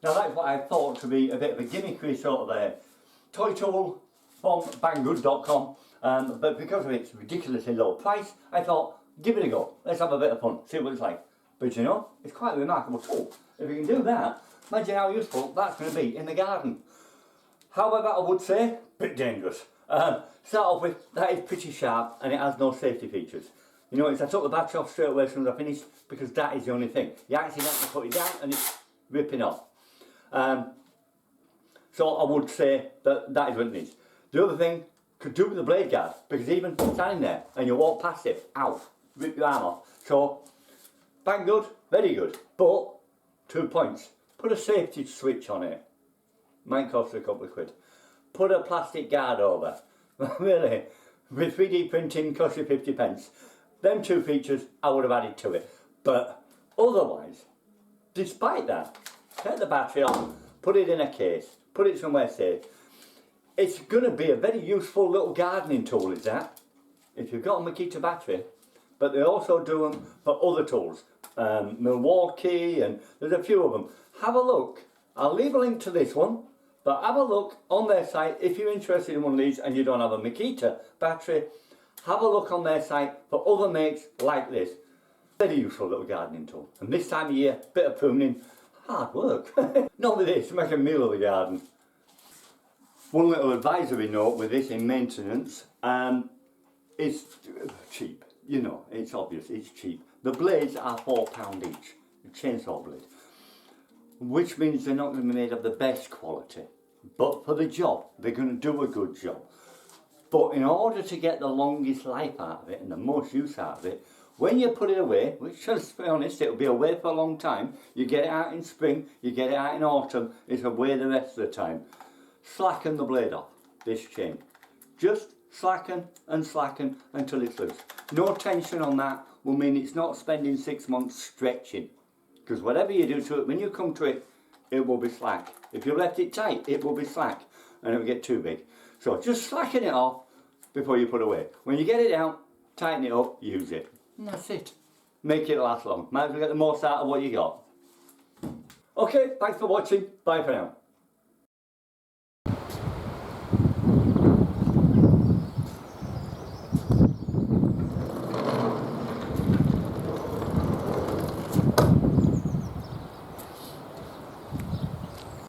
Now that's what I thought to be a bit of a gimmicky sort of a toy tool from banggood.com, but because of its ridiculously low price, I thought, give it a go. Let's have a bit of fun, see what it's like. But you know, it's quite a remarkable tool. If you can do that, imagine how useful that's going to be in the garden. However, I would say, a bit dangerous. Start off with, that is pretty sharp and it has no safety features. You notice I took the battery off straight away as soon as I finished, because that is the only thing. You accidentally put it down and it's ripping off. So I would say that that is what it needs. The other thing, could do with the blade guard, because even standing there and you walk past it, ow, rip your arm off. So, bang good, very good, but 2 points. Put a safety switch on it. Might cost a couple of quid. Put a plastic guard over. Really, with 3D printing cost you 50 pence. Them 2 features I would have added to it. But otherwise, despite that, take the battery off, put it in a case, put it somewhere safe. It's going to be a very useful little gardening tool, is that? If you've got a Makita battery, but they also do them for other tools. Milwaukee, and there's a few of them. Have a look. I'll leave a link to this one, but have a look on their site if you're interested in one of these and you don't have a Makita battery. Have a look on their site for other makes like this. Very useful little gardening tool. And this time of year, bit of pruning, hard work. Not with this, make a meal of the garden. One little advisory note with this in maintenance, it's cheap. You know, it's obvious, it's cheap. The blades are £4 each, a chainsaw blade. Which means they're not going to be made of the best quality. But for the job, they're going to do a good job. But in order to get the longest life out of it and the most use out of it, when you put it away, which let's be honest, it'll be away for a long time, you get it out in spring, you get it out in autumn, it's away the rest of the time. Slacken the blade off, this chain. Just slacken and slacken until it's loose. No tension on that will mean it's not spending 6 months stretching. Because whatever you do to it, when you come to it, it will be slack. If you left it tight, it will be slack and it will get too big. So just slacken it off before you put it away. When you get it out, tighten it up, use it. And that's it. Make it last long. Might as well get the most out of what you got. Okay, thanks for watching. Bye for now.